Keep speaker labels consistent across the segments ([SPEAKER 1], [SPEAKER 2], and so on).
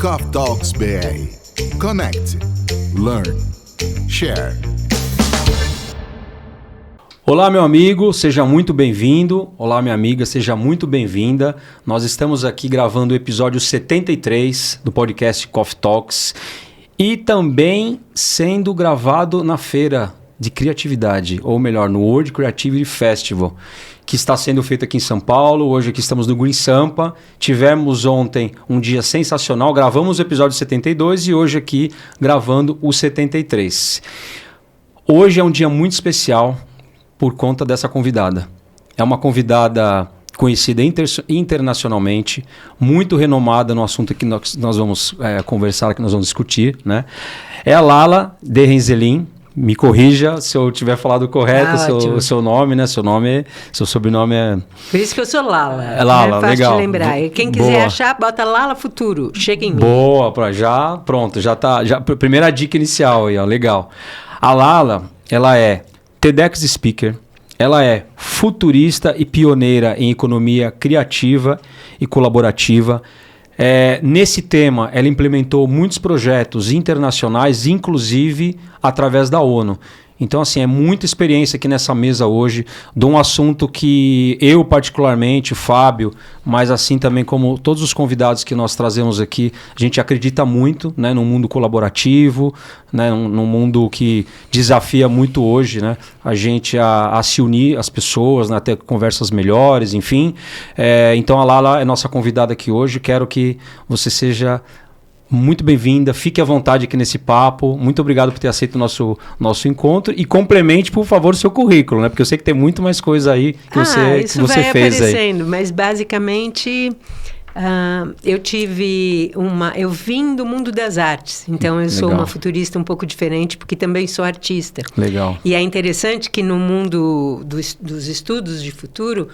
[SPEAKER 1] Coffee Talks BR. Connect, learn, share.
[SPEAKER 2] Olá, meu amigo, seja muito bem-vindo. Olá, minha amiga, seja muito bem-vinda. Nós estamos aqui gravando o episódio 73 do podcast Coffee Talks e também sendo gravado na Feira de Criatividade, ou melhor, no World Creativity Festival, que está sendo feito aqui em São Paulo. Hoje aqui estamos no Green Sampa. Tivemos ontem um dia sensacional, gravamos o episódio 72 e hoje aqui gravando o 73. Hoje é um dia muito especial por conta dessa convidada. É uma convidada conhecida internacionalmente, muito renomada no assunto que nós vamos conversar, que nós vamos discutir, né? É a Lala Derenzelin. Me corrija se eu tiver falado correto seu nome, né? Seu sobrenome é...
[SPEAKER 3] Por isso que eu sou Lala.
[SPEAKER 2] É Lala,
[SPEAKER 3] fácil
[SPEAKER 2] legal.
[SPEAKER 3] de lembrar. E quem quiser achar, bota Lala Futuro. Chega em mim.
[SPEAKER 2] Boa, pronto, já tá. Primeira dica inicial aí, ó, legal. A Lala, ela é TEDx Speaker, ela é futurista e pioneira em economia criativa e colaborativa. Nesse tema, ela implementou muitos projetos internacionais, inclusive através da ONU. Então, assim, é muita experiência aqui nessa mesa hoje de um assunto que eu, particularmente, o Fábio, mas assim também como todos os convidados que nós trazemos aqui, a gente acredita muito, né, num mundo colaborativo, né, num mundo que desafia muito hoje, né, a gente a se unir, as pessoas, né, a ter conversas melhores, enfim. Então, a Lala é nossa convidada aqui hoje. Quero que você seja muito bem-vinda, fique à vontade aqui nesse papo. Muito obrigado por ter aceito o nosso encontro e complemente, por favor, o seu currículo, né? Porque eu sei que tem muito mais coisa aí que você fez aí.
[SPEAKER 3] Isso vai aparecendo, mas basicamente eu vim do mundo das artes, então eu sou uma futurista um pouco diferente, porque também sou artista.
[SPEAKER 2] Legal.
[SPEAKER 3] E é interessante que no mundo dos estudos de futuro,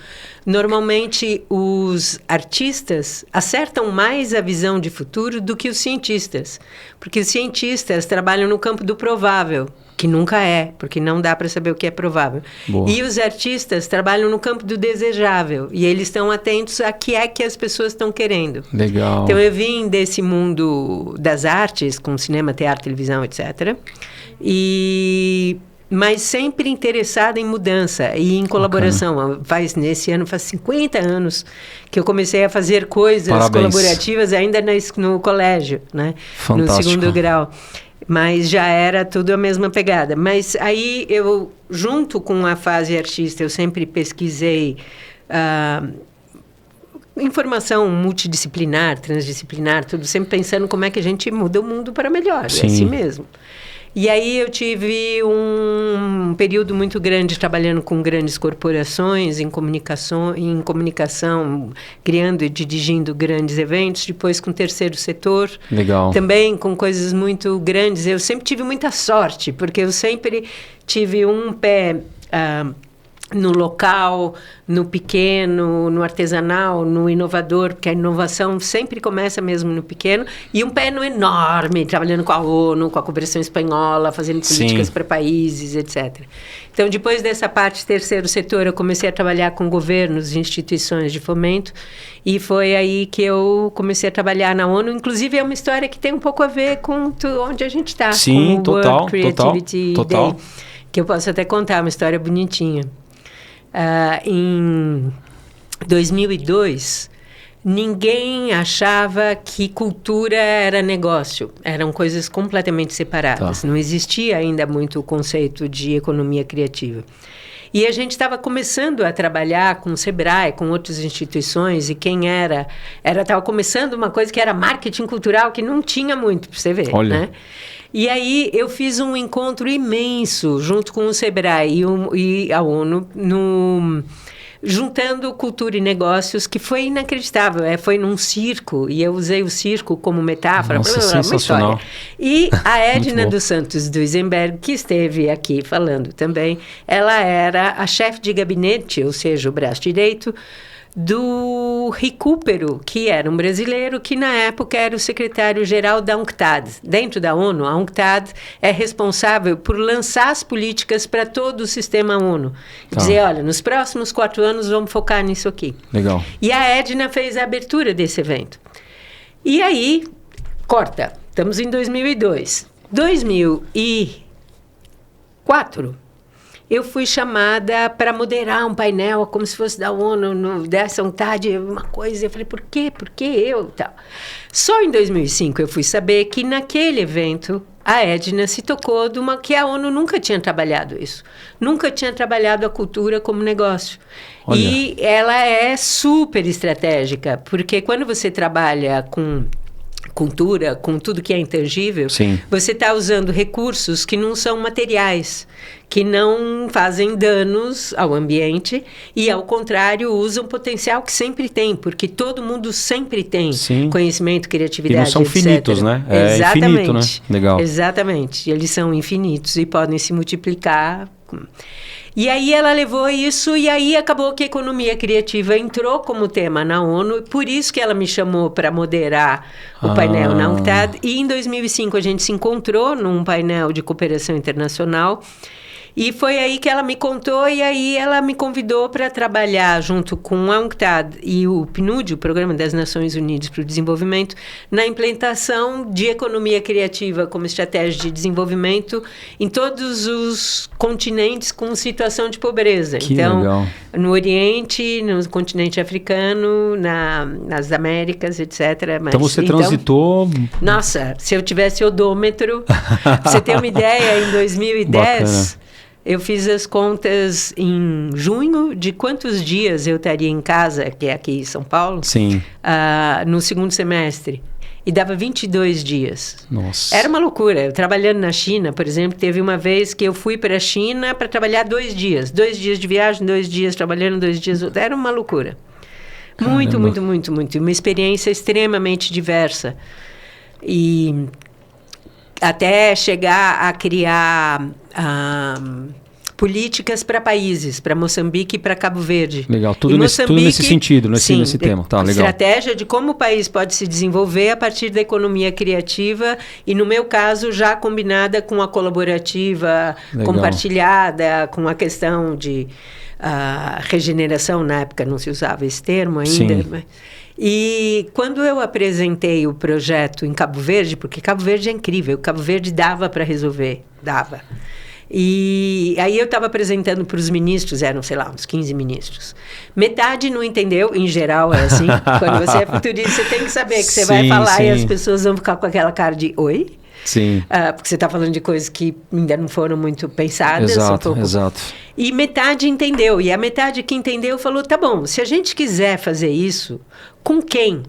[SPEAKER 3] normalmente os artistas acertam mais a visão de futuro do que os cientistas, porque os cientistas trabalham no campo do provável, que nunca é, porque não dá para saber o que é provável. Boa. E os artistas trabalham no campo do desejável, e eles estão atentos a que é que as pessoas estão querendo.
[SPEAKER 2] Legal.
[SPEAKER 3] Então, eu vim desse mundo das artes, com cinema, teatro, televisão, etc., mas sempre interessada em mudança e em colaboração. Nesse ano faz 50 anos que eu comecei a fazer coisas colaborativas ainda no colégio, né?
[SPEAKER 2] Fantástico.
[SPEAKER 3] No segundo grau. Mas já era tudo a mesma pegada. Mas aí eu, junto com a fase artista, eu sempre pesquisei informação multidisciplinar, transdisciplinar, tudo, sempre pensando como é que a gente muda o mundo para melhor.
[SPEAKER 2] Sim.
[SPEAKER 3] É assim mesmo. E aí eu tive um período muito grande trabalhando com grandes corporações, em comunicação, criando e dirigindo grandes eventos, depois com o terceiro setor.
[SPEAKER 2] Legal. Também
[SPEAKER 3] com coisas muito grandes. Eu sempre tive muita sorte, porque eu sempre tive um pé no local, no pequeno, no artesanal, no inovador, porque a inovação sempre começa mesmo no pequeno, e um pé no enorme, trabalhando com a ONU, com a cooperação espanhola, fazendo políticas para países, etc. Então, depois dessa parte terceiro setor, eu comecei a trabalhar com governos e instituições de fomento, e foi aí que eu comecei a trabalhar na ONU. Inclusive, é uma história que tem um pouco a ver com onde a gente está.
[SPEAKER 2] Sim,
[SPEAKER 3] com o World Creativity
[SPEAKER 2] total.
[SPEAKER 3] Day, que eu posso até contar, uma história bonitinha. Em 2002, ninguém achava que cultura era negócio. Eram coisas completamente separadas. Não existia ainda muito o conceito de economia criativa. E a gente estava começando a trabalhar com o Sebrae, com outras instituições, e quem estava começando uma coisa que era marketing cultural, que não tinha muito, para você ver.
[SPEAKER 2] Olha.
[SPEAKER 3] Né? E aí eu fiz um encontro imenso junto com o Sebrae e a ONU, juntando cultura e negócios, que foi inacreditável. Foi num circo, e eu usei o circo como metáfora.
[SPEAKER 2] Nossa, sensacional.
[SPEAKER 3] Uma história. E a Edna dos Santos Duisenberg, que esteve aqui falando também, ela era a chefe de gabinete, ou seja, o braço direito, do Recupero, que era um brasileiro que na época era o secretário-geral da UNCTAD. Dentro da ONU, a UNCTAD é responsável por lançar as políticas para todo o sistema ONU. E dizer, olha, nos próximos 4 anos vamos focar nisso aqui.
[SPEAKER 2] Legal.
[SPEAKER 3] E a Edna fez a abertura desse evento. E aí, Corta, estamos em 2002. 2004, eu fui chamada para moderar um painel, como se fosse da ONU, dessa vontade, uma coisa. Eu falei, por quê? Por que eu? Tal. Só em 2005 eu fui saber que naquele evento a Edna se tocou que a ONU nunca tinha trabalhado isso. Nunca tinha trabalhado a cultura como negócio. Olha. E ela é super estratégica, porque quando você trabalha com cultura, com tudo que é intangível, sim, você está usando recursos que não são materiais, que não fazem danos ao ambiente e, ao contrário, usam potencial que sempre tem, porque todo mundo sempre tem, sim, conhecimento, criatividade,
[SPEAKER 2] e não são
[SPEAKER 3] etc.
[SPEAKER 2] Finitos, né? É
[SPEAKER 3] exatamente,
[SPEAKER 2] infinito, né? Legal.
[SPEAKER 3] Exatamente. Eles são infinitos e podem se multiplicar. E aí ela levou isso, e aí acabou que a economia criativa entrou como tema na ONU, por isso que ela me chamou para moderar o painel na UNCTAD, e em 2005 a gente se encontrou num painel de cooperação internacional, e foi aí que ela me contou, e aí ela me convidou para trabalhar junto com a UNCTAD e o PNUD, o Programa das Nações Unidas para o Desenvolvimento, na implementação de economia criativa como estratégia de desenvolvimento em todos os continentes com situação de pobreza.
[SPEAKER 2] Que
[SPEAKER 3] então,
[SPEAKER 2] legal.
[SPEAKER 3] No Oriente, no continente africano, nas Américas, etc.
[SPEAKER 2] Então você transitou...
[SPEAKER 3] Nossa, se eu tivesse odômetro, pra você ter uma ideia, em 2010... Bacana. Eu fiz as contas em junho de quantos dias eu estaria em casa, que é aqui em São Paulo,
[SPEAKER 2] sim,
[SPEAKER 3] no segundo semestre. E dava 22 dias.
[SPEAKER 2] Nossa.
[SPEAKER 3] Era uma loucura. Eu trabalhando na China, por exemplo, teve uma vez que eu fui para a China para trabalhar 2 dias. 2 dias de viagem, 2 dias trabalhando, 2 dias... Era uma loucura. Caramba. Muito, muito, muito, muito. Uma experiência extremamente diversa. E... até chegar a criar políticas para países, para Moçambique e para Cabo Verde.
[SPEAKER 2] Legal, tudo nesse sentido, nesse tema. Tá, legal.
[SPEAKER 3] Estratégia de como o país pode se desenvolver a partir da economia criativa e, no meu caso, já combinada com a colaborativa, legal, compartilhada, com a questão de regeneração. Na época não se usava esse termo ainda, sim, mas... E quando eu apresentei o projeto em Cabo Verde, porque Cabo Verde é incrível, Cabo Verde dava para resolver, dava. E aí eu estava apresentando para os ministros, eram, sei lá, uns 15 ministros. Metade não entendeu, em geral é assim. Quando você é futurista, você tem que saber que você, sim, vai falar, sim, e as pessoas vão ficar com aquela cara de oi?
[SPEAKER 2] Sim.
[SPEAKER 3] Porque você está falando de coisas que ainda não foram muito pensadas.
[SPEAKER 2] Exato, exato.
[SPEAKER 3] E metade entendeu. E a metade que entendeu falou, tá bom, se a gente quiser fazer isso, com quem?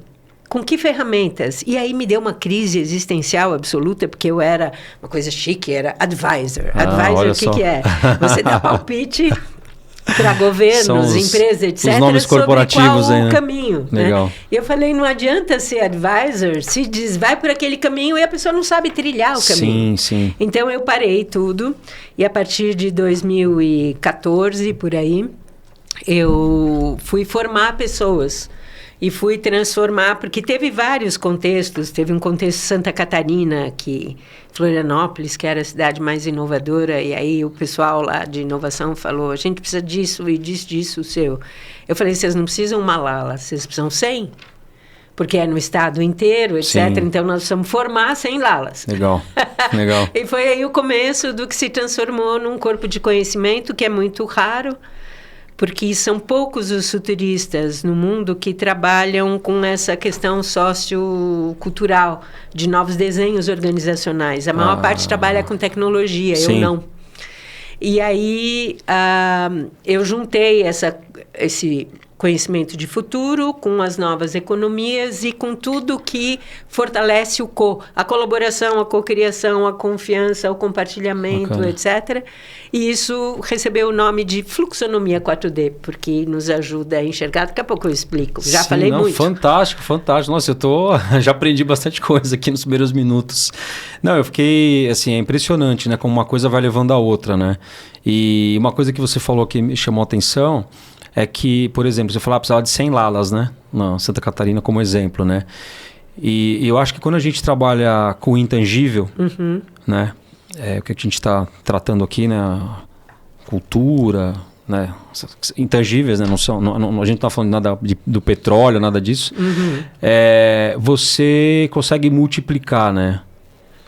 [SPEAKER 3] Com que ferramentas? E aí me deu uma crise existencial absoluta, porque eu era uma coisa chique, era advisor. Advisor, o que é? Você dá palpite para governos, empresas, etc.,
[SPEAKER 2] os nomes corporativos
[SPEAKER 3] sobre qual
[SPEAKER 2] aí, né?
[SPEAKER 3] O caminho.
[SPEAKER 2] Legal.
[SPEAKER 3] Né? E eu falei, não adianta ser advisor, se diz, vai por aquele caminho e a pessoa não sabe trilhar o caminho.
[SPEAKER 2] Sim, sim.
[SPEAKER 3] Então, eu parei tudo e, a partir de 2014, por aí, eu fui formar pessoas. E fui transformar, porque teve vários contextos. Teve um contexto Santa Catarina, Florianópolis, que era a cidade mais inovadora, e aí o pessoal lá de inovação falou, a gente precisa disso e disso, seu. Eu falei, vocês não precisam Malala, vocês precisam 100, porque é no estado inteiro, etc. Sim. Então, nós precisamos formar 100 Lalas.
[SPEAKER 2] Legal, legal.
[SPEAKER 3] E foi aí o começo do que se transformou num corpo de conhecimento, que é muito raro, porque são poucos os futuristas no mundo que trabalham com essa questão sociocultural, de novos desenhos organizacionais. A maior parte trabalha com tecnologia, sim, eu não. E aí eu juntei esse conhecimento de futuro com as novas economias e com tudo que fortalece a colaboração, a cocriação, a confiança, o compartilhamento, bacana, etc. E isso recebeu o nome de Fluxonomia 4D, porque nos ajuda a enxergar. Daqui a pouco eu explico. Já sim, falei muito.
[SPEAKER 2] Fantástico, fantástico. Nossa, já aprendi bastante coisa aqui nos primeiros minutos. Não, eu fiquei, assim, é impressionante, né? Como uma coisa vai levando a outra, né? E uma coisa que você falou que me chamou a atenção é que, por exemplo, você falava precisava de 100 Lalas, né? Na Santa Catarina como exemplo, né? E eu acho que quando a gente trabalha com o intangível, né? O que a gente está tratando aqui, né? Cultura, né, intangíveis, né, não são, a gente não está falando nada do petróleo, nada disso, você consegue multiplicar, né?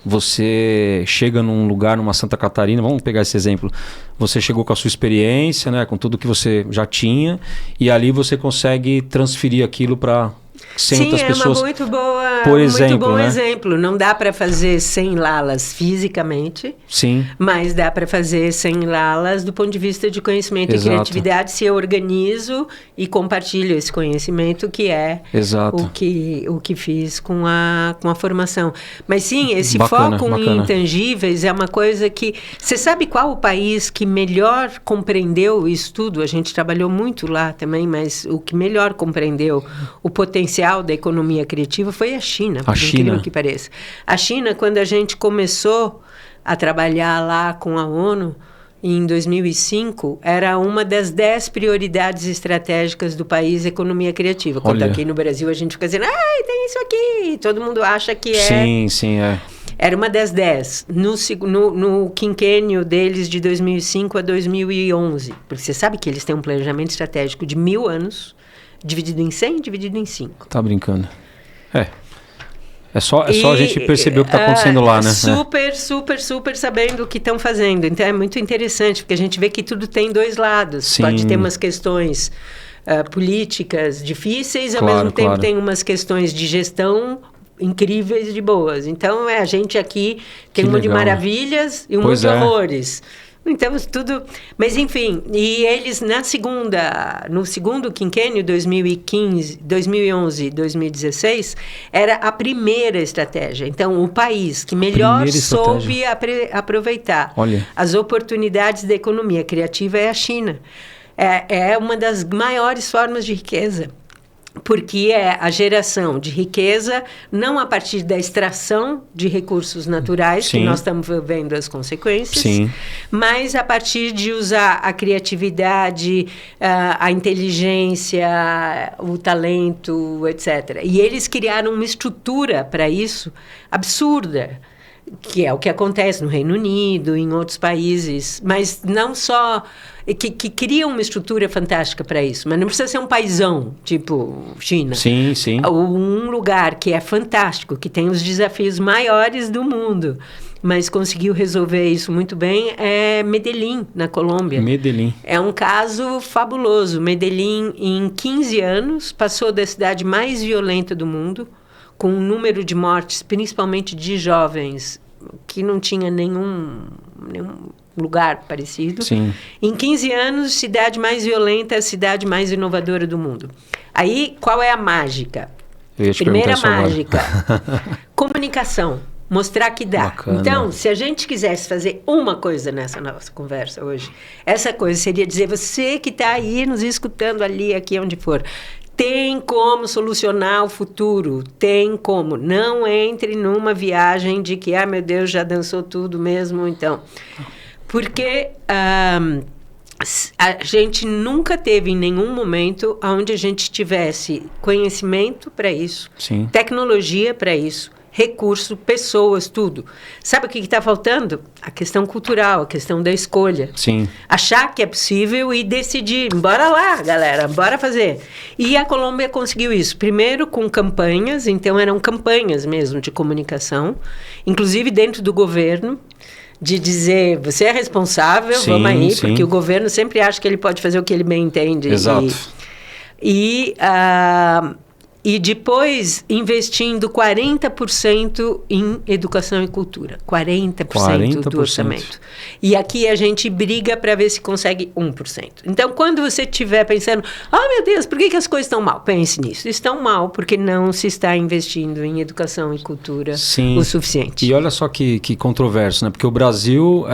[SPEAKER 2] Você chega num lugar, numa Santa Catarina, vamos pegar esse exemplo, você chegou com a sua experiência, né, com tudo que você já tinha, e ali você consegue transferir aquilo para 100 outras pessoas.
[SPEAKER 3] Sim, é uma muito boa,
[SPEAKER 2] por exemplo,
[SPEAKER 3] muito bom
[SPEAKER 2] né?
[SPEAKER 3] exemplo. Não dá para fazer 100 lalas fisicamente,
[SPEAKER 2] Sim.
[SPEAKER 3] mas dá para fazer 100 lalas do ponto de vista de conhecimento
[SPEAKER 2] Exato.
[SPEAKER 3] e criatividade, se eu organizo e compartilho esse conhecimento, que é
[SPEAKER 2] Exato.
[SPEAKER 3] o que fiz com a formação. Mas sim, esse
[SPEAKER 2] Bacana,
[SPEAKER 3] foco em
[SPEAKER 2] bacana.
[SPEAKER 3] intangíveis é uma coisa que... Você sabe qual o país que melhor compreendeu isso tudo? A gente trabalhou muito lá também, mas o que melhor compreendeu o potencial da economia criativa foi a China, por incrível que pareça. A China, quando a gente começou a trabalhar lá com a ONU, em 2005, era uma das 10 prioridades estratégicas do país, economia criativa. Quando aqui no Brasil a gente fica dizendo, tem isso aqui, todo mundo acha que é...
[SPEAKER 2] Sim, é.
[SPEAKER 3] Era uma das 10, no quinquênio deles de 2005 a 2011. Porque você sabe que eles têm um planejamento estratégico de 1000 anos, dividido em 100, dividido em 5.
[SPEAKER 2] Tá brincando. É só a gente perceber o que está acontecendo lá, né?
[SPEAKER 3] Super sabendo o que estão fazendo. Então, é muito interessante, porque a gente vê que tudo tem dois lados.
[SPEAKER 2] Sim.
[SPEAKER 3] Pode ter umas questões políticas difíceis, ao mesmo tempo tem umas questões de gestão incríveis de boas. Então, a gente aqui tem um monte de maravilhas e um monte de horrores. Então, tudo... Mas, enfim, e eles no segundo quinquênio, 2011 2016, era a primeira estratégia. Então, o país que melhor soube aproveitar as oportunidades da economia criativa é a China. É uma das maiores formas de riqueza. Porque é a geração de riqueza não a partir da extração de recursos naturais, que nós estamos vendo as consequências, mas a partir de usar a criatividade, a inteligência, o talento, etc. E eles criaram uma estrutura para isso absurda, que é o que acontece no Reino Unido, em outros países, mas não só... Que cria uma estrutura fantástica para isso, mas não precisa ser um paizão, tipo China.
[SPEAKER 2] Sim.
[SPEAKER 3] Um lugar que é fantástico, que tem os desafios maiores do mundo, mas conseguiu resolver isso muito bem, é Medellín, na Colômbia.
[SPEAKER 2] Medellín.
[SPEAKER 3] É um caso fabuloso. Medellín, em 15 anos, passou da cidade mais violenta do mundo, com um número de mortes, principalmente de jovens, que não tinha nenhum lugar parecido.
[SPEAKER 2] Sim.
[SPEAKER 3] Em 15 anos, cidade mais violenta, a cidade mais inovadora do mundo. Aí, qual é a mágica? Primeira mágica, comunicação. Mostrar que dá.
[SPEAKER 2] Bacana.
[SPEAKER 3] Então, se a gente quisesse fazer uma coisa nessa nossa conversa hoje, essa coisa seria dizer, você que está aí nos escutando ali, aqui, onde for, tem como solucionar o futuro, tem como. Não entre numa viagem de que, meu Deus, já dançou tudo mesmo, então. Porque a gente nunca teve em nenhum momento onde a gente tivesse conhecimento para isso, tecnologia para isso, recurso, pessoas, tudo. Sabe o que está faltando? A questão cultural, a questão da escolha.
[SPEAKER 2] Sim.
[SPEAKER 3] Achar que é possível e decidir. Bora lá, galera, bora fazer. E a Colômbia conseguiu isso. Primeiro com campanhas, então eram campanhas mesmo de comunicação, inclusive dentro do governo, de dizer, você é responsável, vamos aí, porque o governo sempre acha que ele pode fazer o que ele bem entende.
[SPEAKER 2] Exato.
[SPEAKER 3] E depois investindo 40% em educação e cultura. 40% do orçamento. E aqui a gente briga para ver se consegue 1%. Então, quando você estiver pensando, meu Deus, por que as coisas estão mal? Pense nisso. Estão mal porque não se está investindo em educação e cultura o suficiente.
[SPEAKER 2] E olha só que controverso, né? Porque o Brasil,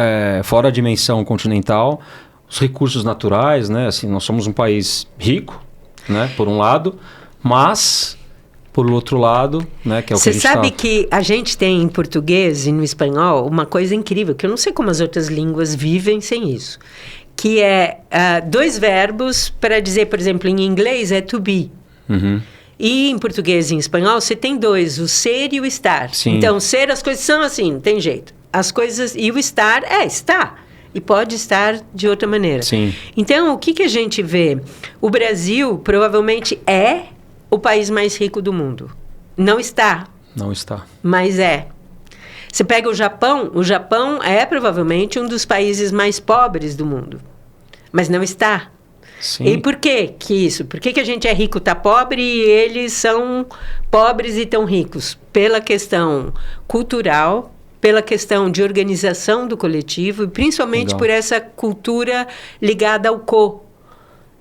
[SPEAKER 2] fora a dimensão continental, os recursos naturais, né? Assim, nós somos um país rico, né? Por um lado... Mas, por outro lado, né, que é o que a gente
[SPEAKER 3] Você sabe que a gente tem em português e no espanhol uma coisa incrível, que eu não sei como as outras línguas vivem sem isso, que é 2 verbos para dizer, por exemplo, em inglês é to be.
[SPEAKER 2] Uhum.
[SPEAKER 3] E em português e em espanhol você tem 2, o ser e o estar.
[SPEAKER 2] Sim.
[SPEAKER 3] Então, ser, as coisas são assim, não tem jeito. As coisas, e o estar está. e pode estar de outra maneira.
[SPEAKER 2] Sim.
[SPEAKER 3] Então, o que a gente vê? O Brasil provavelmente é o país mais rico do mundo. Não está,
[SPEAKER 2] Não está.
[SPEAKER 3] mas é. Você pega o Japão é provavelmente um dos países mais pobres do mundo, mas não está.
[SPEAKER 2] Sim.
[SPEAKER 3] E por que isso? Por que a gente é rico, está pobre e eles são pobres e estão ricos? Pela questão cultural, pela questão de organização do coletivo e principalmente
[SPEAKER 2] Legal.
[SPEAKER 3] por essa cultura ligada ao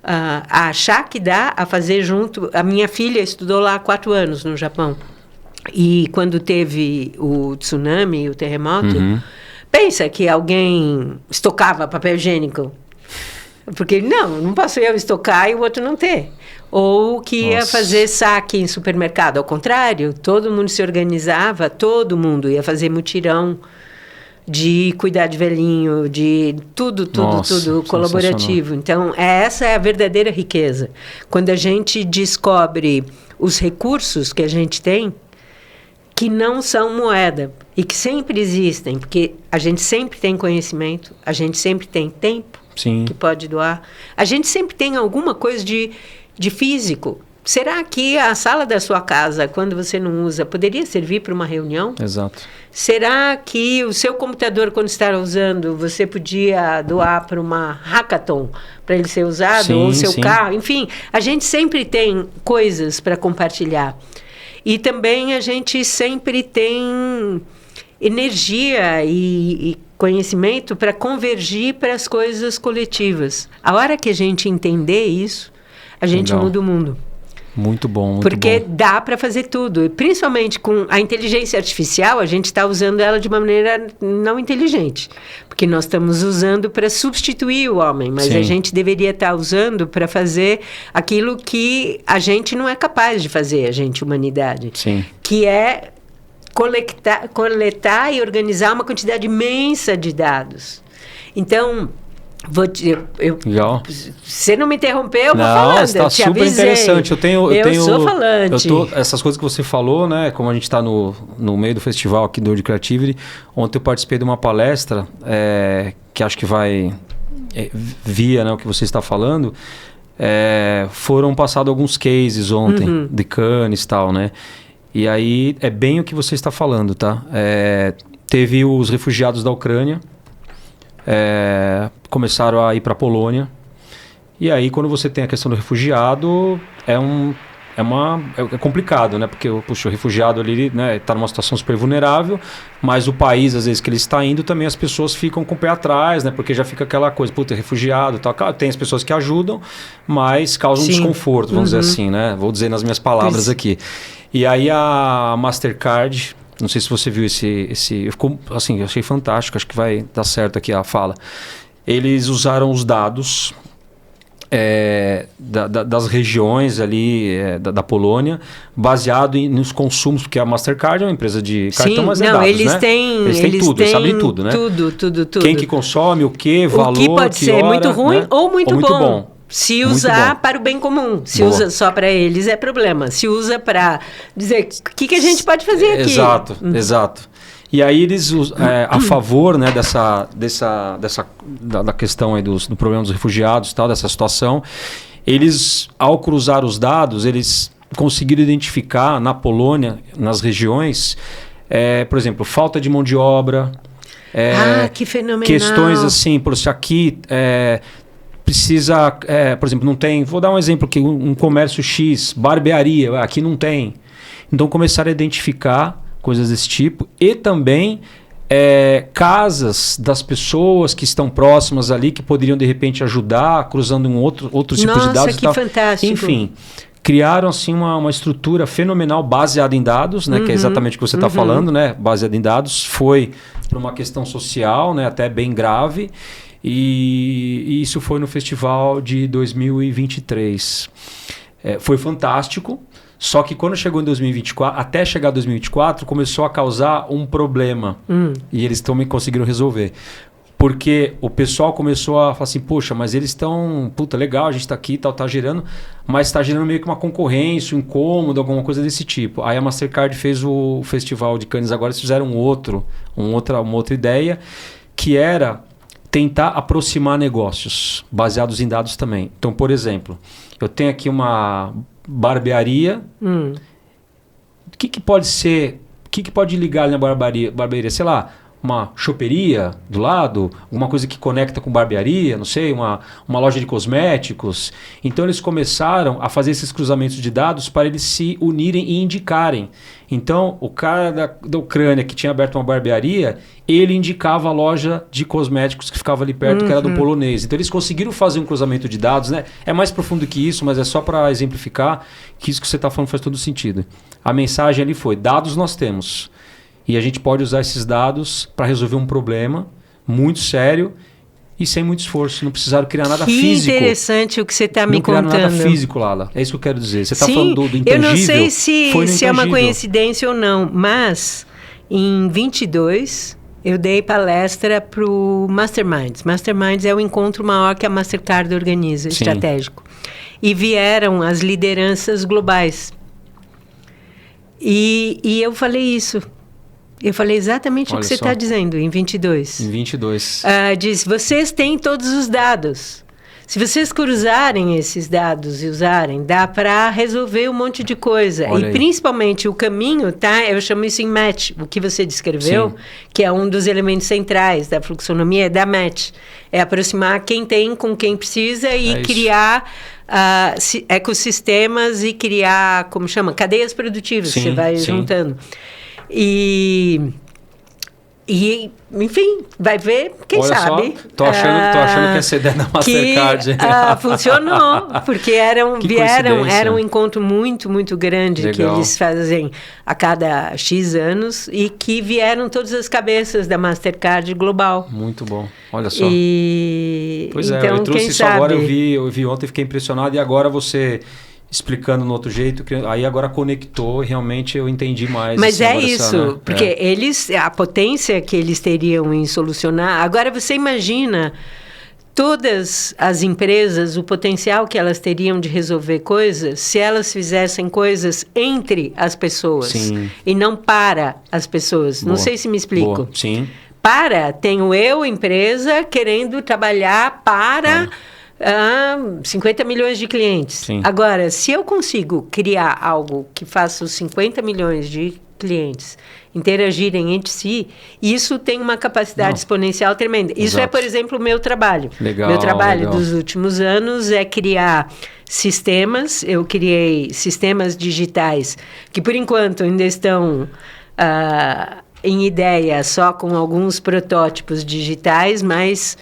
[SPEAKER 3] a achar que dá a fazer junto. A minha filha estudou lá há 4 anos no Japão. E quando teve o tsunami, o terremoto, pensa que alguém estocava papel higiênico. Porque não posso eu estocar e o outro não ter. Ou que ia fazer saque em supermercado. Ao contrário, todo mundo se organizava, todo mundo ia fazer mutirão de cuidar de velhinho, de tudo colaborativo. Então, essa é a verdadeira riqueza. Quando a gente descobre os recursos que a gente tem, que não são moeda e que sempre existem, porque a gente sempre tem conhecimento, a gente sempre tem tempo,
[SPEAKER 2] Sim.
[SPEAKER 3] que pode doar, a gente sempre tem alguma coisa de físico. Será que a sala da sua casa, quando você não usa, poderia servir para uma reunião?
[SPEAKER 2] Exato.
[SPEAKER 3] Será que o seu computador, quando está usando, você podia doar para uma hackathon, para ele ser usado?
[SPEAKER 2] Sim,
[SPEAKER 3] ou o seu
[SPEAKER 2] sim.
[SPEAKER 3] carro? Enfim, a gente sempre tem coisas para compartilhar. E também a gente sempre tem energia e conhecimento para convergir para as coisas coletivas. A hora que a gente entender isso, a gente
[SPEAKER 2] Legal.
[SPEAKER 3] muda o mundo.
[SPEAKER 2] Muito bom, muito
[SPEAKER 3] Porque
[SPEAKER 2] bom.
[SPEAKER 3] dá para fazer tudo. E principalmente com a inteligência artificial, a gente está usando ela de uma maneira não inteligente. Porque nós estamos usando para substituir o homem, mas
[SPEAKER 2] Sim.
[SPEAKER 3] a gente deveria estar usando para fazer aquilo que a gente não é capaz de fazer, a gente, humanidade.
[SPEAKER 2] Sim.
[SPEAKER 3] Que é coletar e organizar uma quantidade imensa de dados. Então,
[SPEAKER 2] Legal.
[SPEAKER 3] você não me interrompeu, eu vou
[SPEAKER 2] Não,
[SPEAKER 3] falando,
[SPEAKER 2] está
[SPEAKER 3] eu te
[SPEAKER 2] super
[SPEAKER 3] avisei.
[SPEAKER 2] interessante. Eu
[SPEAKER 3] sou falante.
[SPEAKER 2] Essas coisas que você falou, né? Como a gente está no meio do festival aqui do World Creativity, ontem eu participei de uma palestra que acho que vai via, né, o que você está falando. Foram passados alguns cases ontem de Cannes e tal, né? E aí é bem o que você está falando, tá? Teve os refugiados da Ucrânia. Começaram a ir para a Polônia. E aí, quando você tem a questão do refugiado, é complicado, né? Porque o refugiado ali, né, está numa situação super vulnerável, mas o país, às vezes, que ele está indo, também as pessoas ficam com o pé atrás, né? Porque já fica aquela coisa, puta, é refugiado e tal. Tem as pessoas que ajudam, mas causam um desconforto, vamos dizer assim, né? Vou dizer nas minhas palavras aqui. E aí a Mastercard... Não sei se você viu esse ficou, assim, eu achei fantástico, acho que vai dar certo aqui a fala. Eles usaram os dados das regiões ali da Polônia, baseado nos consumos, porque a Mastercard é uma empresa de cartão, mas é dados,
[SPEAKER 3] eles
[SPEAKER 2] né?
[SPEAKER 3] têm
[SPEAKER 2] tudo, eles sabem tudo, né?
[SPEAKER 3] Tudo.
[SPEAKER 2] Quem que consome, o que, valor,
[SPEAKER 3] o que pode ser
[SPEAKER 2] hora,
[SPEAKER 3] muito ruim,
[SPEAKER 2] né?
[SPEAKER 3] ou muito bom. Se usar
[SPEAKER 2] bom.
[SPEAKER 3] para o bem comum. Se
[SPEAKER 2] Boa.
[SPEAKER 3] usa só para eles, é problema. Se usa para dizer o que a gente pode fazer aqui.
[SPEAKER 2] Exato. E aí eles, a favor, né, da questão aí do problema dos refugiados, tal, dessa situação, eles, ao cruzar os dados, eles conseguiram identificar na Polônia, nas regiões, por exemplo, falta de mão de obra.
[SPEAKER 3] Que fenomenal.
[SPEAKER 2] Questões assim, por isso aqui... precisa, por exemplo, não tem... Vou dar um exemplo aqui, um comércio X, barbearia, aqui não tem. Então começaram a identificar coisas desse tipo e também casas das pessoas que estão próximas ali, que poderiam de repente ajudar, cruzando outro tipo de dados.
[SPEAKER 3] Nossa,
[SPEAKER 2] e
[SPEAKER 3] que
[SPEAKER 2] tal.
[SPEAKER 3] fantástico.
[SPEAKER 2] Enfim, criaram assim uma estrutura fenomenal baseada em dados, né, que é exatamente o que você está falando, né, baseada em dados. Foi por uma questão social, né, até bem grave. E isso foi no festival de 2023. Foi fantástico, só que quando chegou em 2024, até chegar em 2024, começou a causar um problema. E eles também conseguiram resolver. Porque o pessoal começou a falar assim, poxa, mas eles estão... Puta, legal, a gente está aqui, tal, tá gerando... Mas está gerando meio que uma concorrência, um incômodo, alguma coisa desse tipo. Aí a Mastercard fez o festival de Cannes agora, eles fizeram uma outra ideia, que era... tentar aproximar negócios baseados em dados também. Então, por exemplo, eu tenho aqui uma barbearia. O que pode ser? O que pode ligar na barbearia? Sei lá, uma choperia do lado, alguma coisa que conecta com barbearia, não sei, uma loja de cosméticos. Então eles começaram a fazer esses cruzamentos de dados para eles se unirem e indicarem. Então o cara da Ucrânia que tinha aberto uma barbearia, ele indicava a loja de cosméticos que ficava ali perto, que era do polonês. Então eles conseguiram fazer um cruzamento de dados, né? É mais profundo que isso, mas é só para exemplificar que isso que você está falando faz todo sentido. A mensagem ali foi, dados nós temos. E a gente pode usar esses dados para resolver um problema muito sério e sem muito esforço. Não precisaram criar nada físico.
[SPEAKER 3] Que interessante o que você está me contando.
[SPEAKER 2] Não criaram nada físico, Lala. É isso que eu quero dizer. Você está falando do intangível.
[SPEAKER 3] Eu não sei se é uma coincidência ou não, mas em 22 eu dei palestra para o Masterminds. Masterminds é o encontro maior que a Mastercard organiza, estratégico. E vieram as lideranças globais. E eu falei isso. Eu falei exatamente o que você está dizendo, em 22.
[SPEAKER 2] Em 22.
[SPEAKER 3] Diz, vocês têm todos os dados. Se vocês cruzarem esses dados e usarem, dá para resolver um monte de coisa.
[SPEAKER 2] Olha
[SPEAKER 3] e
[SPEAKER 2] aí.
[SPEAKER 3] Principalmente o caminho, tá? Eu chamo isso em match. O que você descreveu, que é um dos elementos centrais da fluxonomia, é da match. É aproximar quem tem com quem precisa e criar ecossistemas e criar, como chama? Cadeias produtivas. Você vai juntando. E, enfim, vai ver, quem
[SPEAKER 2] Olha
[SPEAKER 3] sabe.
[SPEAKER 2] Só, tô achando que essa ideia da Mastercard...
[SPEAKER 3] funcionou, porque era um encontro muito, muito grande que eles fazem a cada X anos e que vieram todas as cabeças da Mastercard global.
[SPEAKER 2] Muito bom, olha só.
[SPEAKER 3] Pois
[SPEAKER 2] é,
[SPEAKER 3] então,
[SPEAKER 2] eu trouxe
[SPEAKER 3] quem
[SPEAKER 2] isso
[SPEAKER 3] sabe?
[SPEAKER 2] Agora, eu vi ontem e fiquei impressionado, e agora você... explicando no outro jeito, aí agora conectou e realmente eu entendi mais.
[SPEAKER 3] Mas
[SPEAKER 2] assim,
[SPEAKER 3] é isso, porque a potência que eles teriam em solucionar... Agora você imagina todas as empresas, o potencial que elas teriam de resolver coisas se elas fizessem coisas entre as pessoas e não para as pessoas. Não sei se me explico.
[SPEAKER 2] Boa. Sim.
[SPEAKER 3] Tenho eu, empresa, querendo trabalhar para... 50 milhões de clientes.
[SPEAKER 2] Sim.
[SPEAKER 3] Agora, se eu consigo criar algo que faça os 50 milhões de clientes interagirem entre si, isso tem uma capacidade exponencial tremenda. Isso é, por exemplo, o meu trabalho. Meu trabalho dos últimos anos é criar sistemas. Eu criei sistemas digitais que, por enquanto, ainda estão em ideia só com alguns protótipos digitais, mas...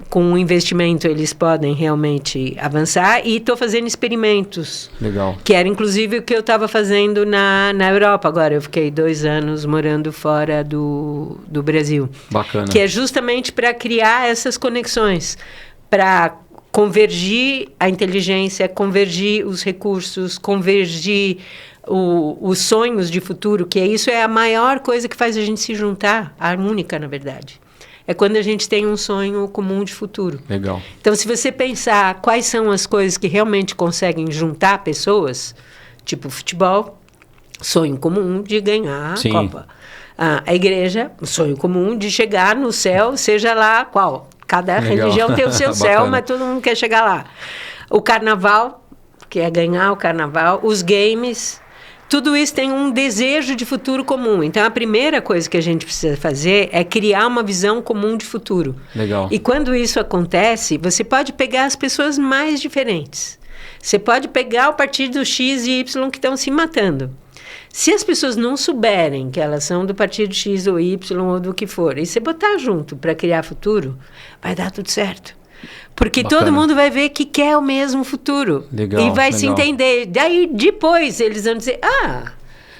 [SPEAKER 3] com o investimento eles podem realmente avançar, e estou fazendo experimentos.
[SPEAKER 2] Legal.
[SPEAKER 3] Que era inclusive o que eu estava fazendo na Europa. Agora eu fiquei 2 anos morando fora do Brasil.
[SPEAKER 2] Bacana.
[SPEAKER 3] Que é justamente para criar essas conexões, para convergir a inteligência, convergir os recursos, convergir os sonhos de futuro, que isso é a maior coisa que faz a gente se juntar, a única, na verdade. É quando a gente tem um sonho comum de futuro.
[SPEAKER 2] Legal.
[SPEAKER 3] Então, se você pensar quais são as coisas que realmente conseguem juntar pessoas, tipo futebol, sonho comum de ganhar a Copa. A igreja, sonho comum de chegar no céu, seja lá qual. Cada religião tem o seu céu, mas todo mundo quer chegar lá. O carnaval, que é ganhar o carnaval. Os games... Tudo isso tem um desejo de futuro comum. Então, a primeira coisa que a gente precisa fazer é criar uma visão comum de futuro.
[SPEAKER 2] Legal.
[SPEAKER 3] E quando isso acontece, você pode pegar as pessoas mais diferentes. Você pode pegar o partido X e Y que estão se matando. Se as pessoas não souberem que elas são do partido X ou Y ou do que for, e você botar junto para criar futuro, vai dar tudo certo. Porque todo mundo vai ver que quer o mesmo futuro.
[SPEAKER 2] Legal,
[SPEAKER 3] e vai se entender. Daí, depois, eles vão dizer...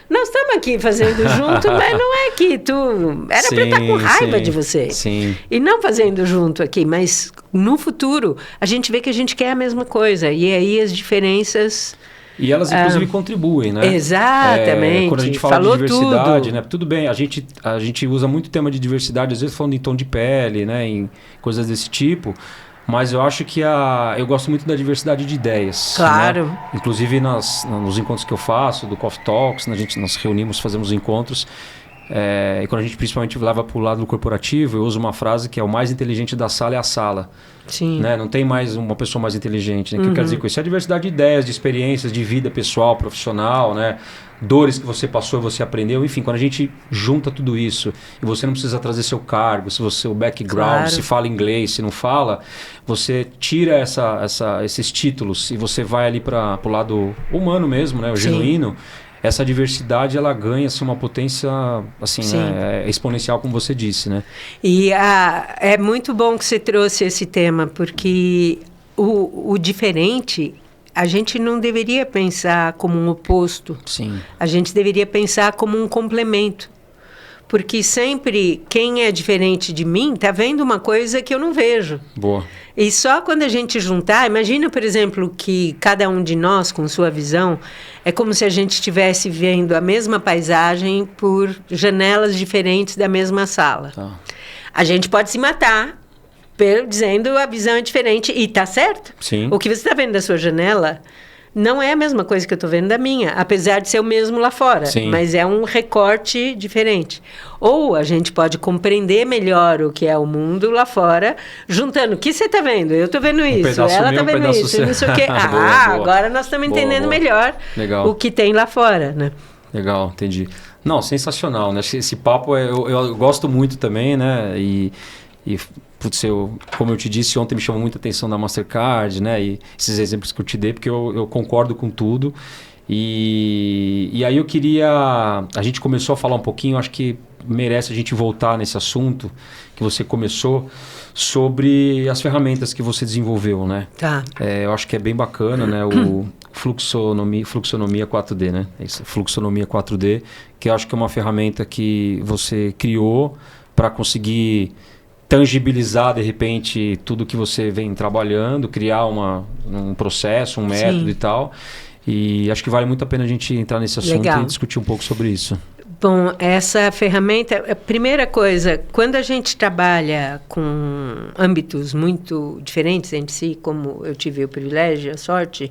[SPEAKER 3] nós estamos aqui fazendo junto, mas não é que tu... Era para eu estar com raiva de você.
[SPEAKER 2] Sim.
[SPEAKER 3] E não fazendo junto aqui. Mas, no futuro, a gente vê que a gente quer a mesma coisa. E aí, as diferenças...
[SPEAKER 2] E elas, inclusive, contribuem, né?
[SPEAKER 3] Exatamente.
[SPEAKER 2] Quando a gente fala de diversidade, né? Tudo bem, a gente usa muito tema de diversidade, às vezes falando em tom de pele, né? Em coisas desse tipo. Mas eu acho que eu gosto muito da diversidade de ideias.
[SPEAKER 3] Claro.
[SPEAKER 2] Né? Inclusive nos encontros que eu faço, do Coffee Talks, nós reunimos, fazemos encontros. E quando a gente principalmente leva para o lado do corporativo, eu uso uma frase que é: o mais inteligente da sala é a sala.
[SPEAKER 3] Sim.
[SPEAKER 2] Né? Não tem mais uma pessoa mais inteligente. Né? O que eu quero dizer com isso? É a diversidade de ideias, de experiências, de vida pessoal, profissional, né? Dores que você passou e você aprendeu. Enfim, quando a gente junta tudo isso e você não precisa trazer seu cargo, se você o background,
[SPEAKER 3] Claro.
[SPEAKER 2] se fala inglês, se não fala, você tira esses títulos e você vai ali para o lado humano mesmo, né? O
[SPEAKER 3] Sim.
[SPEAKER 2] genuíno. Essa diversidade, ela ganha assim, uma potência assim, né? Exponencial, como você disse, né?
[SPEAKER 3] E é muito bom que você trouxe esse tema, porque o diferente, a gente não deveria pensar como um oposto.
[SPEAKER 2] Sim.
[SPEAKER 3] A gente deveria pensar como um complemento. Porque sempre quem é diferente de mim está vendo uma coisa que eu não vejo.
[SPEAKER 2] Boa.
[SPEAKER 3] E só quando a gente juntar, imagina, por exemplo, que cada um de nós, com sua visão, é como se a gente estivesse vendo a mesma paisagem por janelas diferentes da mesma sala.
[SPEAKER 2] Tá.
[SPEAKER 3] A gente pode se matar dizendo a visão é diferente, e tá certo.
[SPEAKER 2] Sim.
[SPEAKER 3] O que você está vendo da sua janela não é a mesma coisa que eu estou vendo da minha, apesar de ser o mesmo lá fora.
[SPEAKER 2] Sim.
[SPEAKER 3] Mas é um recorte diferente. Ou a gente pode compreender melhor o que é o mundo lá fora, juntando o que você está vendo, eu estou vendo isso,
[SPEAKER 2] pedaço
[SPEAKER 3] ela
[SPEAKER 2] meu,
[SPEAKER 3] está vendo
[SPEAKER 2] pedaço
[SPEAKER 3] isso,
[SPEAKER 2] seu.
[SPEAKER 3] não sei o quê.
[SPEAKER 2] Boa, boa.
[SPEAKER 3] Agora nós estamos
[SPEAKER 2] Boa,
[SPEAKER 3] entendendo
[SPEAKER 2] boa.
[SPEAKER 3] melhor
[SPEAKER 2] Legal.
[SPEAKER 3] o que tem lá fora, né?
[SPEAKER 2] Legal, entendi. Não, sensacional, né? Esse papo eu gosto muito também, né? E putz, como eu te disse ontem, me chamou muita atenção da Mastercard, né? E esses exemplos que eu te dei, porque eu concordo com tudo. E aí a gente começou a falar um pouquinho, acho que merece a gente voltar nesse assunto que você começou, sobre as ferramentas que você desenvolveu, né?
[SPEAKER 3] Tá.
[SPEAKER 2] Eu acho que é bem bacana, né? O Fluxonomia 4D, né? Fluxonomia 4D, que eu acho que é uma ferramenta que você criou para conseguir tangibilizar, de repente, tudo que você vem trabalhando, criar um processo, um método. Sim. E tal. E acho que vale muito a pena a gente entrar nesse assunto. Legal. E discutir um pouco sobre isso.
[SPEAKER 3] Bom, essa ferramenta, a primeira coisa, quando a gente trabalha com âmbitos muito diferentes entre si, como eu tive o privilégio, a sorte,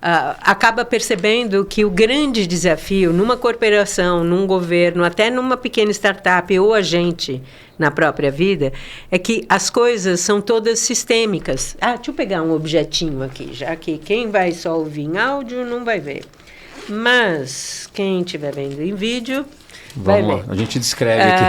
[SPEAKER 3] acaba percebendo que o grande desafio numa corporação, num governo, até numa pequena startup ou a gente na própria vida, é que as coisas são todas sistêmicas. Deixa eu pegar um objetinho aqui, já que quem vai só ouvir em áudio não vai ver. Mas quem estiver vendo em vídeo vai ver.
[SPEAKER 2] Vamos lá, a gente descreve aqui.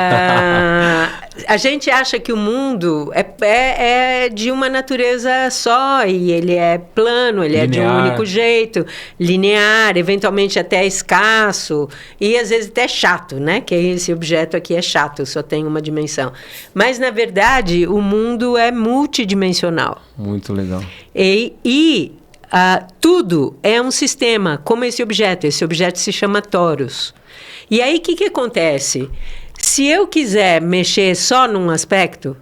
[SPEAKER 3] A gente acha que o mundo é de uma natureza só, e ele é plano, ele linear. É de um único jeito, linear, eventualmente até escasso, e às vezes até chato, né? Que esse objeto aqui é chato, só tem uma dimensão. Mas, na verdade, o mundo é multidimensional.
[SPEAKER 2] Muito legal.
[SPEAKER 3] Tudo é um sistema, como esse objeto. Esse objeto se chama torus. E aí, o que acontece? Se eu quiser mexer só num aspecto,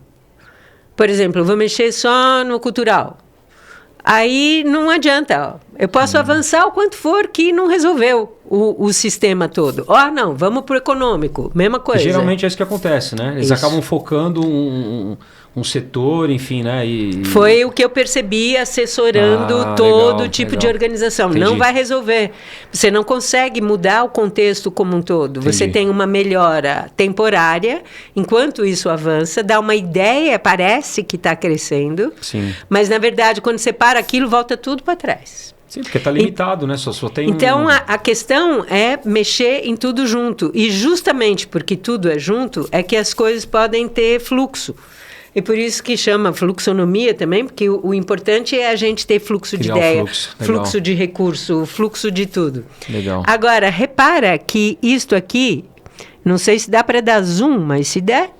[SPEAKER 3] por exemplo, eu vou mexer só no cultural, aí não adianta. Eu posso avançar o quanto for que não resolveu o sistema todo. Não, vamos para o econômico, mesma coisa.
[SPEAKER 2] Geralmente é isso que acontece, né? Eles acabam focando um setor, enfim, né?
[SPEAKER 3] Foi o que eu percebi assessorando todo tipo de organização.
[SPEAKER 2] Entendi.
[SPEAKER 3] Não vai resolver. Você não consegue mudar o contexto como um todo.
[SPEAKER 2] Entendi.
[SPEAKER 3] Você tem uma melhora temporária, enquanto isso avança, dá uma ideia, parece que está crescendo.
[SPEAKER 2] Sim.
[SPEAKER 3] Mas, na verdade, quando você para aquilo, volta tudo para trás.
[SPEAKER 2] Sim, porque está limitado, né? Só tem
[SPEAKER 3] Então, a questão é mexer em tudo junto. E justamente porque tudo é junto, é que as coisas podem ter fluxo. E por isso que chama fluxonomia também, porque o importante é a gente ter fluxo de ideia, fluxo de recurso, fluxo de tudo.
[SPEAKER 2] Legal.
[SPEAKER 3] Agora, repara que isto aqui, não sei se dá para dar zoom, mas se der,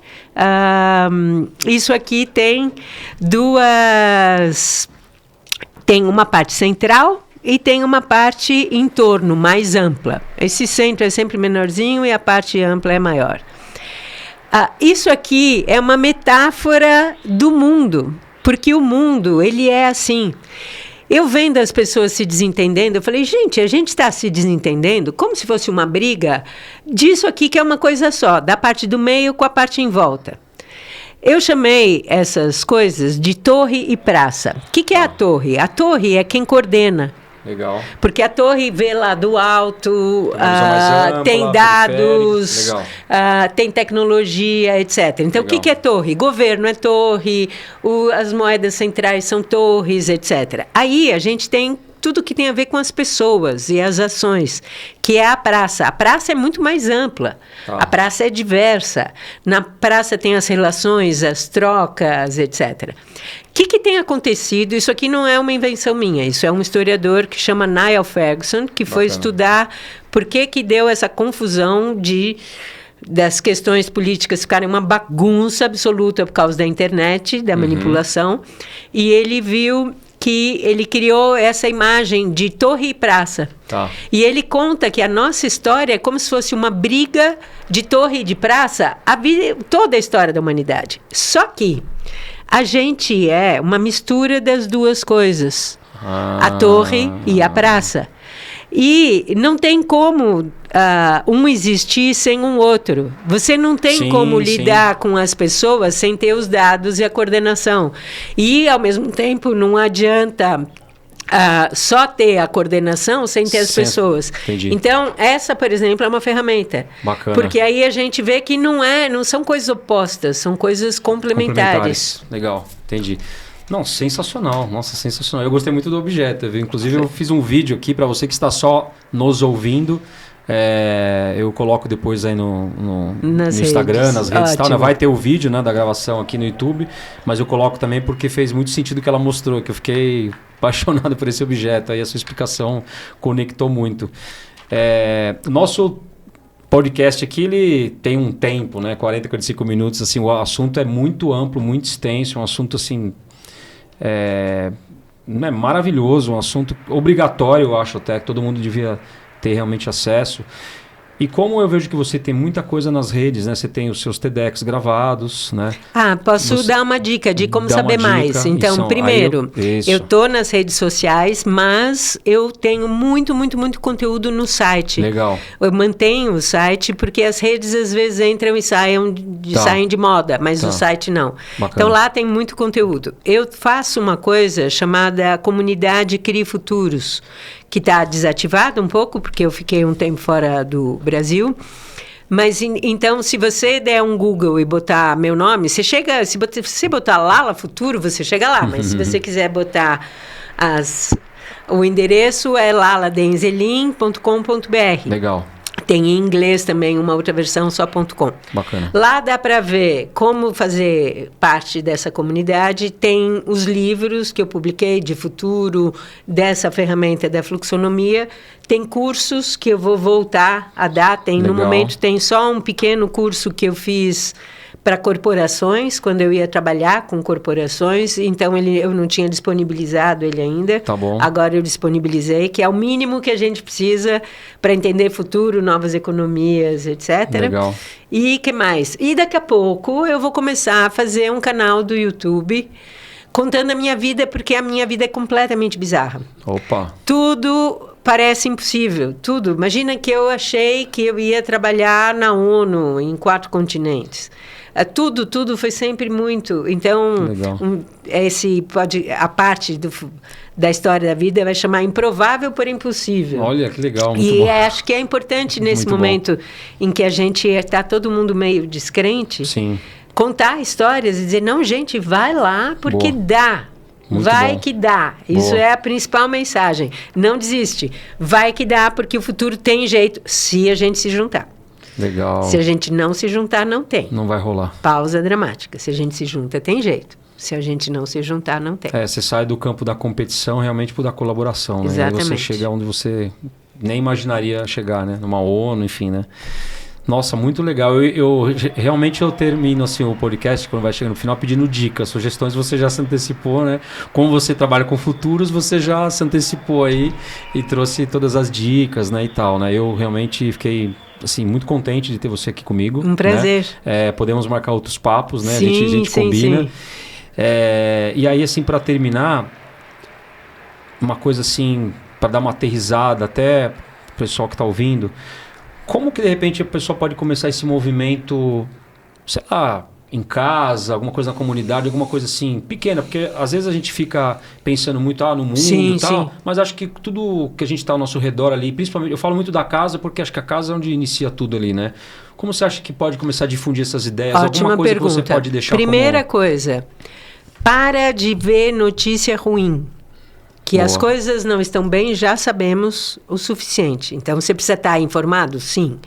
[SPEAKER 3] isso aqui tem tem uma parte central e tem uma parte em torno, mais ampla. Esse centro é sempre menorzinho e a parte ampla é maior. Isso aqui é uma metáfora do mundo, porque o mundo, ele é assim. Eu vendo as pessoas se desentendendo, eu falei, gente, a gente está se desentendendo como se fosse uma briga disso aqui que é uma coisa só, da parte do meio com a parte em volta. Eu chamei essas coisas de torre e praça. O que é a torre? A torre é quem coordena.
[SPEAKER 2] Legal.
[SPEAKER 3] Porque a torre vê lá do alto,
[SPEAKER 2] mais ampla,
[SPEAKER 3] tem dados,
[SPEAKER 2] Legal.
[SPEAKER 3] tem tecnologia, etc. Então, o
[SPEAKER 2] Legal.
[SPEAKER 3] que é torre? Governo é torre, as moedas centrais são torres, etc. Aí a gente tem tudo que tem a ver com as pessoas e as ações, que é a praça. A praça é muito mais ampla.
[SPEAKER 2] Tá.
[SPEAKER 3] A praça é diversa. Na praça tem as relações, as trocas, etc. O que tem acontecido? Isso aqui não é uma invenção minha. Isso é um historiador que chama Niall Ferguson, que foi estudar por que deu essa confusão das questões políticas ficarem uma bagunça absoluta por causa da internet, da manipulação. E ele viu que ele criou essa imagem de torre e praça.
[SPEAKER 2] Tá.
[SPEAKER 3] E ele conta que a nossa história é como se fosse uma briga de torre e de praça, toda a história da humanidade. Só que a gente é uma mistura das duas coisas, a torre e a praça. E não tem como um existir sem um outro. Você não tem como lidar com as pessoas sem ter os dados e a coordenação. E, ao mesmo tempo, não adianta só ter a coordenação sem ter as pessoas.
[SPEAKER 2] Entendi.
[SPEAKER 3] Então, essa, por exemplo, é uma ferramenta.
[SPEAKER 2] Bacana.
[SPEAKER 3] Porque aí a gente vê que não são coisas opostas, são coisas complementares.
[SPEAKER 2] Legal, entendi. Não, sensacional. Nossa, sensacional. Eu gostei muito do objeto, viu? Inclusive, eu fiz um vídeo aqui para você que está só nos ouvindo. Eu coloco depois aí no Instagram, nas redes e tal, né? Vai ter o vídeo, né, da gravação aqui no YouTube, mas eu coloco também porque fez muito sentido o que ela mostrou, que eu fiquei apaixonado por esse objeto. Aí a sua explicação conectou muito. Nosso podcast aqui, ele tem um tempo, né? 40, 45 minutos. Assim, o assunto é muito amplo, muito extenso, um assunto assim... maravilhoso, um assunto obrigatório, eu acho até, que todo mundo devia ter realmente acesso. E como eu vejo que você tem muita coisa nas redes, né? Você tem os seus TEDx gravados, né?
[SPEAKER 3] Posso dar uma dica de como saber mais. Então, primeiro, eu estou nas redes sociais, mas eu tenho muito, muito, muito conteúdo no site.
[SPEAKER 2] Legal.
[SPEAKER 3] Eu mantenho o site porque as redes às vezes entram e saem de moda, mas o site não.
[SPEAKER 2] Bacana.
[SPEAKER 3] Então, lá tem muito conteúdo. Eu faço uma coisa chamada Comunidade Crie Futuros, que está desativado um pouco, porque eu fiquei um tempo fora do Brasil. Mas, então, se você der um Google e botar meu nome, você chega... Se você botar Lala Futuro, você chega lá. Mas se você quiser botar o endereço é laladenzelin.com.br.
[SPEAKER 2] Legal.
[SPEAKER 3] Tem em inglês também uma outra versão, só .com.
[SPEAKER 2] Bacana.
[SPEAKER 3] Lá dá para ver como fazer parte dessa comunidade. Tem os livros que eu publiquei de futuro, dessa ferramenta da fluxonomia. Tem cursos que eu vou voltar a dar. No momento tem só um pequeno curso que eu fiz para corporações, quando eu ia trabalhar com corporações, então eu não tinha disponibilizado ele ainda.
[SPEAKER 2] Tá bom.
[SPEAKER 3] Agora eu disponibilizei, que é o mínimo que a gente precisa para entender futuro, novas economias, etc.
[SPEAKER 2] Legal.
[SPEAKER 3] E que mais? E daqui a pouco eu vou começar a fazer um canal do YouTube contando a minha vida, porque a minha vida é completamente bizarra. Opa! Tudo parece impossível, tudo. Imagina que eu achei que eu ia trabalhar na ONU, em 4 continentes. Tudo foi sempre muito. Então, a parte da história da vida vai chamar improvável por impossível.
[SPEAKER 2] Olha, que legal. Muito
[SPEAKER 3] e
[SPEAKER 2] bom.
[SPEAKER 3] Acho que é importante nesse
[SPEAKER 2] muito
[SPEAKER 3] momento
[SPEAKER 2] bom.
[SPEAKER 3] Em que a gente está todo mundo meio descrente.
[SPEAKER 2] Sim.
[SPEAKER 3] Contar histórias e dizer, não, gente, vai lá porque dá.
[SPEAKER 2] Muito
[SPEAKER 3] vai
[SPEAKER 2] bom.
[SPEAKER 3] Que dá. Isso é a principal mensagem. Não desiste. Vai que dá, porque o futuro tem jeito, se a gente se juntar.
[SPEAKER 2] Legal.
[SPEAKER 3] Se a gente não se juntar, não tem.
[SPEAKER 2] Não vai rolar.
[SPEAKER 3] Pausa dramática. Se a gente se junta, tem jeito. Se a gente não se juntar, não tem.
[SPEAKER 2] Você sai do campo da competição realmente para da colaboração, né?
[SPEAKER 3] Exatamente.
[SPEAKER 2] E aí você chega onde você nem imaginaria chegar, né? Numa ONU, enfim, né? Nossa, muito legal. Eu realmente termino assim, o podcast, quando vai chegando no final, pedindo dicas, sugestões. Você já se antecipou, né? Como você trabalha com futuros, você já se antecipou aí e trouxe todas as dicas, né? E tal, né? Eu realmente fiquei assim, muito contente de ter você aqui comigo.
[SPEAKER 3] Um prazer.
[SPEAKER 2] Né? Podemos marcar outros papos, né?
[SPEAKER 3] Sim,
[SPEAKER 2] a gente
[SPEAKER 3] sim,
[SPEAKER 2] combina.
[SPEAKER 3] Sim.
[SPEAKER 2] E aí, assim, para terminar, uma coisa assim, para dar uma aterrissada até o pessoal que está ouvindo, como que de repente a pessoa pode começar esse movimento, sei lá, em casa, alguma coisa na comunidade, alguma coisa assim, pequena, porque às vezes a gente fica pensando muito no mundo e tal,
[SPEAKER 3] sim.
[SPEAKER 2] mas acho que tudo que a gente está ao nosso redor ali, principalmente, eu falo muito da casa, porque acho que a casa é onde inicia tudo ali, né? Como você acha que pode começar a difundir essas ideias?
[SPEAKER 3] Ótima
[SPEAKER 2] Alguma coisa
[SPEAKER 3] pergunta.
[SPEAKER 2] que você pode deixar
[SPEAKER 3] Primeira
[SPEAKER 2] como...
[SPEAKER 3] coisa, para de ver notícia ruim. Que
[SPEAKER 2] Boa.
[SPEAKER 3] as coisas não estão bem, já sabemos o suficiente. Então, você precisa estar informado? Sim.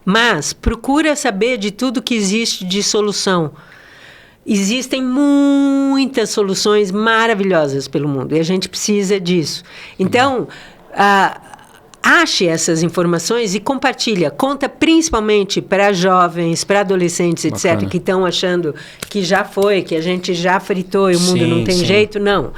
[SPEAKER 3] Mas procura saber de tudo que existe de solução. Existem muitas soluções maravilhosas pelo mundo e a gente precisa disso. Então, ache essas informações e compartilha. Conta principalmente para jovens, para adolescentes, etc.,
[SPEAKER 2] Bacana.
[SPEAKER 3] que estão achando que já foi, que a gente já fritou e o mundo não tem jeito. Não.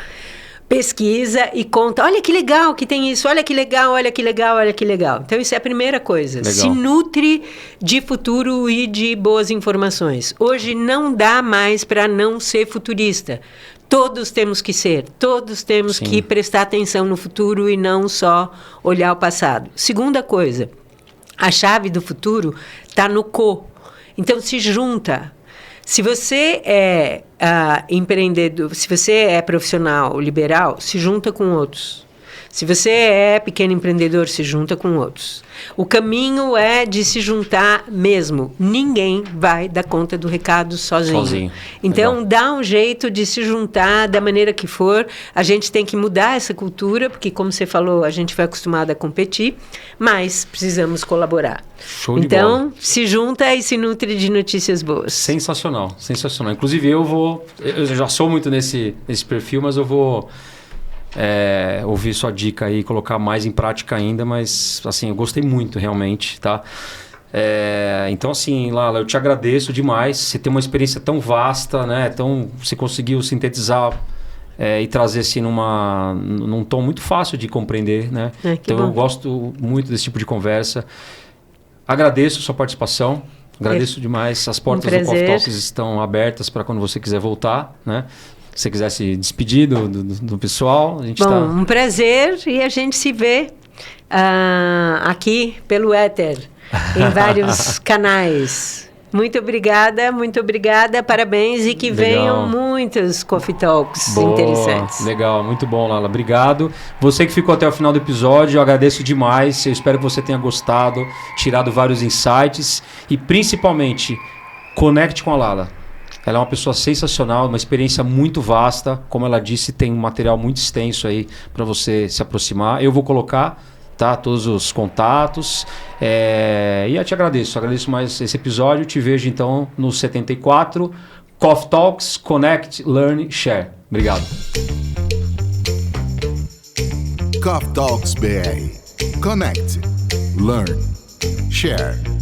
[SPEAKER 3] Pesquisa e conta, olha que legal que tem isso, olha que legal, olha que legal, olha que legal. Então, isso é a primeira coisa.
[SPEAKER 2] Legal.
[SPEAKER 3] Se nutre de futuro e de boas informações. Hoje não dá mais para não ser futurista. Todos temos que ser, todos temos
[SPEAKER 2] Sim.
[SPEAKER 3] que prestar atenção no futuro e não só olhar o passado. Segunda coisa, a chave do futuro está no co. Então, se junta. Se você é empreendedor, se você é profissional liberal, se junta com outros. Se você é pequeno empreendedor, se junta com outros. O caminho é de se juntar mesmo. Ninguém vai dar conta do recado sozinho. Então,
[SPEAKER 2] Legal.
[SPEAKER 3] dá um jeito de se juntar da maneira que for. A gente tem que mudar essa cultura, porque, como você falou, a gente foi acostumado a competir, mas precisamos colaborar.
[SPEAKER 2] Show de bola.
[SPEAKER 3] Então, se junta e se nutre de notícias boas.
[SPEAKER 2] Sensacional, sensacional. Inclusive, eu já sou muito nesse perfil, mas eu vou ouvir sua dica aí, colocar mais em prática ainda, mas assim, eu gostei muito realmente, tá? Então assim, Lala, eu te agradeço demais, você tem uma experiência tão vasta, né? Então, você conseguiu sintetizar e trazer assim num tom muito fácil de compreender, né? Então
[SPEAKER 3] bom.
[SPEAKER 2] eu gosto muito desse tipo de conversa. Agradeço a sua participação, agradeço demais. As portas do Coffee Talks estão abertas para quando você quiser voltar, né? Se você quiser se despedir do pessoal, a gente
[SPEAKER 3] um prazer e a gente se vê aqui pelo éter, em vários canais. Muito obrigada, parabéns e que venham muitos Coffee Talks interessantes.
[SPEAKER 2] Legal, muito bom, Lala, obrigado. Você que ficou até o final do episódio, eu agradeço demais, eu espero que você tenha gostado, tirado vários insights e principalmente, conecte com a Lala. Ela é uma pessoa sensacional, uma experiência muito vasta. Como ela disse, tem um material muito extenso aí para você se aproximar. Eu vou colocar, tá, todos os contatos. E eu te agradeço mais esse episódio. Te vejo então no 74. Coffee Talks, Connect, Learn, Share. Obrigado.
[SPEAKER 1] Coffee Talks BR. Connect, Learn, Share.